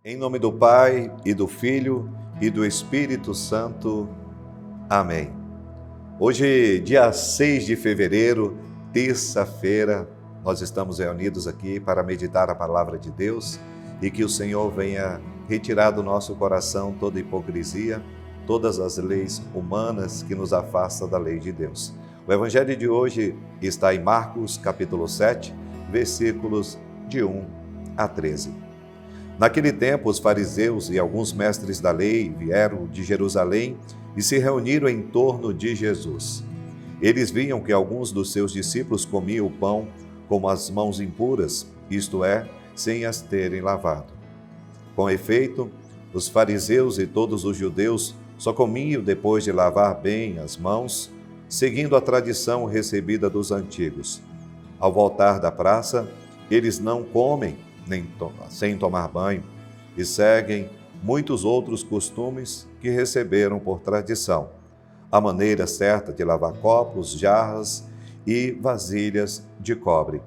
Em nome do Pai, e do Filho, e do Espírito Santo. Amém. Hoje, dia 6 de fevereiro, terça-feira, nós estamos reunidos aqui para meditar a palavra de Deus e que o Senhor venha retirar do nosso coração toda hipocrisia, todas as leis humanas que nos afastam da lei de Deus. O evangelho de hoje está em Marcos, capítulo 7, versículos de 1 a 13. Naquele tempo, os fariseus e alguns mestres da lei vieram de Jerusalém e se reuniram em torno de Jesus. Eles viam que alguns dos seus discípulos comiam o pão com as mãos impuras, isto é, sem as terem lavado. Com efeito, os fariseus e todos os judeus só comiam depois de lavar bem as mãos, seguindo a tradição recebida dos antigos. Ao voltar da praça, eles não comem sem tomar banho, e seguem muitos outros costumes que receberam por tradição. A maneira certa de lavar copos, jarras e vasilhas de cobre.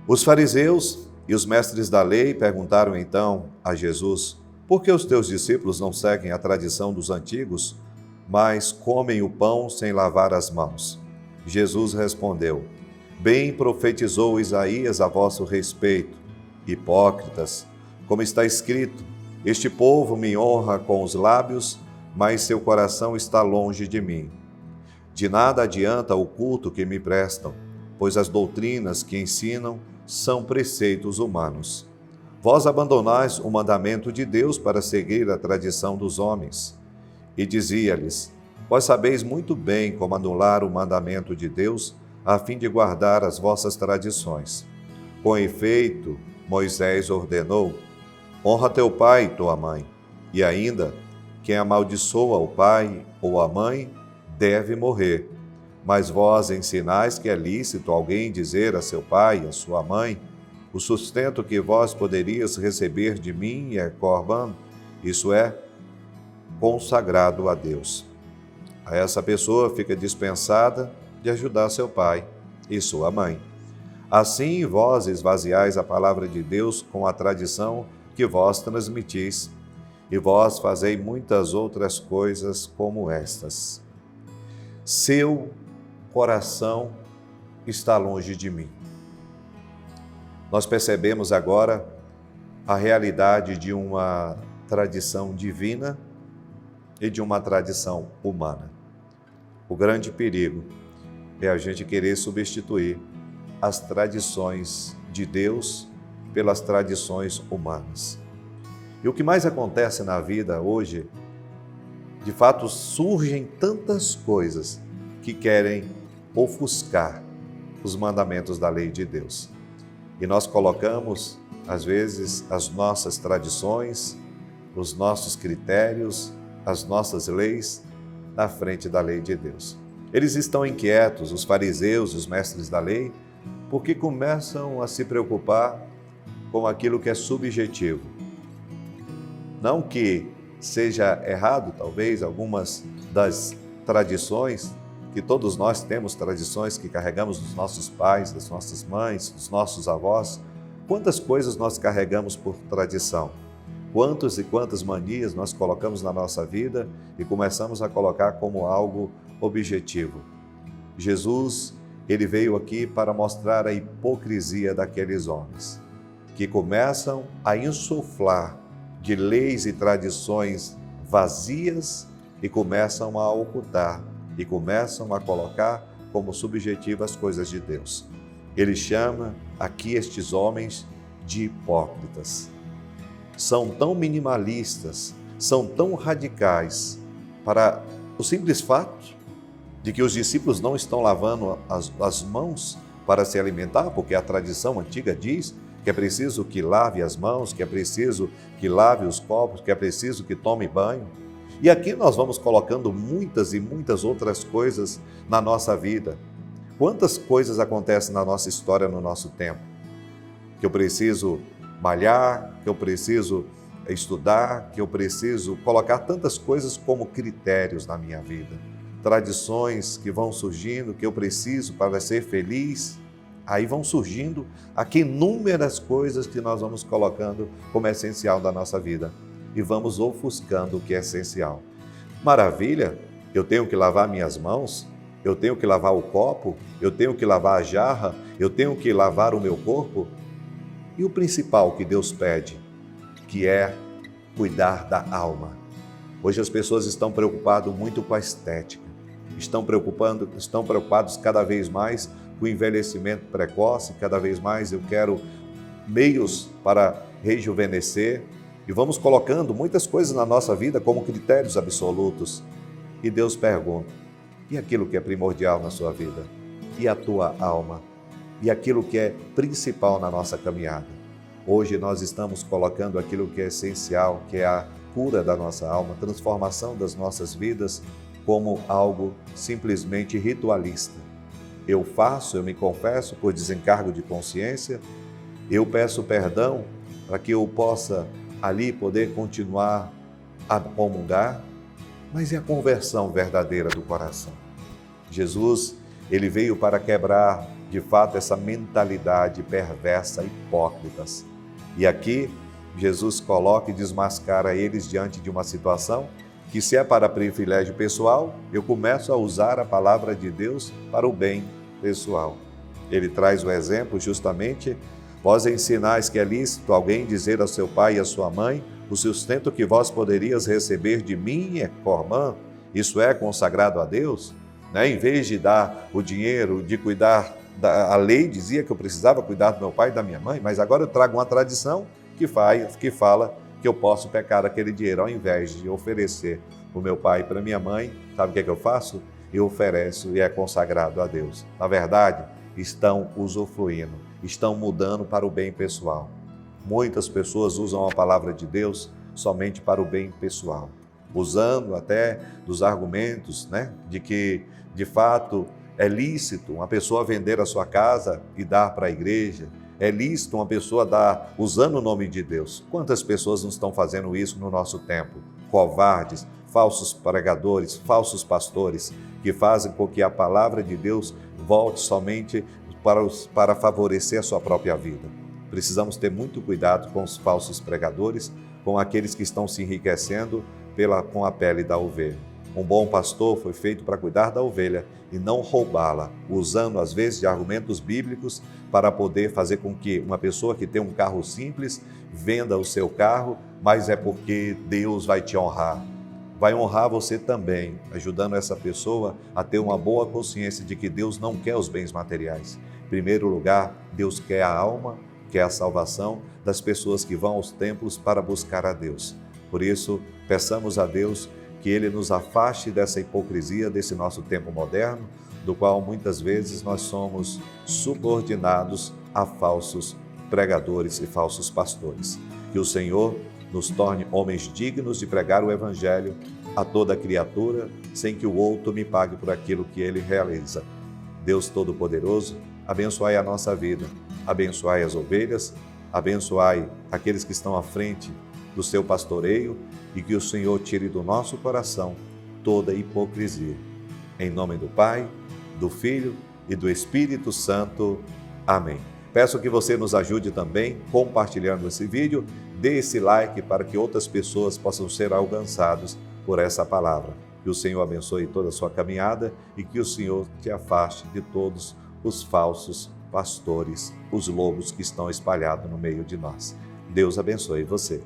Os fariseus e os mestres da lei perguntaram então a Jesus: por que os teus discípulos não seguem a tradição dos antigos, mas comem o pão sem lavar as mãos? Jesus respondeu: bem profetizou Isaías a vosso respeito, hipócritas, como está escrito: este povo me honra com os lábios, mas seu coração está longe de mim. De nada adianta o culto que me prestam, pois as doutrinas que ensinam são preceitos humanos. Vós abandonais o mandamento de Deus para seguir a tradição dos homens. E dizia-lhes: vós sabeis muito bem como anular o mandamento de Deus, a fim de guardar as vossas tradições. Com efeito, Moisés ordenou: honra teu pai e tua mãe. E ainda, quem amaldiçoa o pai ou a mãe deve morrer. Mas vós ensinais que é lícito alguém dizer a seu pai e a sua mãe: o sustento que vós poderias receber de mim é corban, isso é, consagrado a Deus. A essa pessoa fica dispensada de ajudar seu pai e sua mãe. Assim, vós esvaziais a palavra de Deus com a tradição que vós transmitis, e vós fazei muitas outras coisas como estas. Seu coração está longe de mim. Nós percebemos agora a realidade de uma tradição divina e de uma tradição humana. O grande perigo é a gente querer substituir as tradições de Deus pelas tradições humanas. E o que mais acontece na vida hoje, de fato, surgem tantas coisas que querem ofuscar os mandamentos da lei de Deus. E nós colocamos, às vezes, as nossas tradições, os nossos critérios, as nossas leis na frente da lei de Deus. Eles estão inquietos, os fariseus e os mestres da lei, porque começam a se preocupar com aquilo que é subjetivo. Não que seja errado, talvez, algumas das tradições, que todos nós temos tradições que carregamos dos nossos pais, das nossas mães, dos nossos avós. Quantas coisas nós carregamos por tradição? Quantas e quantas manias nós colocamos na nossa vida e começamos a colocar como algo objetivo. Jesus, ele veio aqui para mostrar a hipocrisia daqueles homens, que começam a insuflar de leis e tradições vazias e começam a ocultar e começam a colocar como subjetivas as coisas de Deus. Ele chama aqui estes homens de hipócritas. São tão minimalistas, são tão radicais para o simples fato de que os discípulos não estão lavando as mãos para se alimentar, porque a tradição antiga diz que é preciso que lave as mãos, que é preciso que lave os copos, que é preciso que tome banho. E aqui nós vamos colocando muitas e muitas outras coisas na nossa vida. Quantas coisas acontecem na nossa história, no nosso tempo? Que eu preciso malhar, que eu preciso estudar, que eu preciso colocar tantas coisas como critérios na minha vida. Tradições que vão surgindo, que eu preciso para ser feliz. Aí vão surgindo aqui inúmeras coisas que nós vamos colocando como essencial da nossa vida e vamos ofuscando o que é essencial. Maravilha, eu tenho que lavar minhas mãos, eu tenho que lavar o copo, eu tenho que lavar a jarra, eu tenho que lavar o meu corpo. E o principal que Deus pede, que é cuidar da alma. Hoje as pessoas estão preocupadas muito com a estética, estão preocupados cada vez mais com o envelhecimento precoce, cada vez mais eu quero meios para rejuvenescer e vamos colocando muitas coisas na nossa vida como critérios absolutos. E Deus pergunta, e aquilo que é primordial na sua vida? E a tua alma? E aquilo que é principal na nossa caminhada? Hoje nós estamos colocando aquilo que é essencial, que é a cura da nossa alma, transformação das nossas vidas, como algo simplesmente ritualista. Eu faço, eu me confesso por desencargo de consciência, eu peço perdão para que eu possa ali poder continuar a comungar, mas e a conversão verdadeira do coração? Jesus, ele veio para quebrar, de fato, essa mentalidade perversa, hipócritas. E aqui, Jesus coloca e desmascara eles diante de uma situação que, se é para privilégio pessoal, eu começo a usar a palavra de Deus para o bem pessoal. Ele traz o exemplo justamente, vós ensinais que é lícito alguém dizer ao seu pai e à sua mãe, o sustento que vós poderias receber de mim é cormã, isso é consagrado a Deus? Em vez de dar o dinheiro, de cuidar, a lei dizia que eu precisava cuidar do meu pai e da minha mãe, mas agora eu trago uma tradição que fala que eu posso pecar aquele dinheiro, ao invés de oferecer para o meu pai e para a minha mãe, sabe o que eu faço? Eu ofereço e é consagrado a Deus. Na verdade, estão usufruindo, estão mudando para o bem pessoal. Muitas pessoas usam a palavra de Deus somente para o bem pessoal, usando até dos argumentos, de que, de fato, é lícito uma pessoa vender a sua casa e dar para a igreja, é lícito uma pessoa dar, usando o nome de Deus. Quantas pessoas não estão fazendo isso no nosso tempo? Covardes, falsos pregadores, falsos pastores, que fazem com que a palavra de Deus volte somente para favorecer a sua própria vida. Precisamos ter muito cuidado com os falsos pregadores, com aqueles que estão se enriquecendo com a pele da ovelha. Um bom pastor foi feito para cuidar da ovelha e não roubá-la, usando às vezes de argumentos bíblicos para poder fazer com que uma pessoa que tem um carro simples venda o seu carro, mas é porque Deus vai te honrar. Vai honrar você também, ajudando essa pessoa a ter uma boa consciência de que Deus não quer os bens materiais. Em primeiro lugar, Deus quer a alma, quer a salvação das pessoas que vão aos templos para buscar a Deus. Por isso, peçamos a Deus que Ele nos afaste dessa hipocrisia desse nosso tempo moderno, do qual muitas vezes nós somos subordinados a falsos pregadores e falsos pastores. Que o Senhor nos torne homens dignos de pregar o Evangelho a toda criatura, sem que o outro me pague por aquilo que ele realiza. Deus Todo-Poderoso, abençoai a nossa vida, abençoai as ovelhas, abençoai aqueles que estão à frente do seu pastoreio e que o Senhor tire do nosso coração toda hipocrisia. Em nome do Pai, do Filho e do Espírito Santo. Amém. Peço que você nos ajude também compartilhando esse vídeo, dê esse like para que outras pessoas possam ser alcançadas por essa palavra. Que o Senhor abençoe toda a sua caminhada e que o Senhor te afaste de todos os falsos pastores, os lobos que estão espalhados no meio de nós. Deus abençoe você.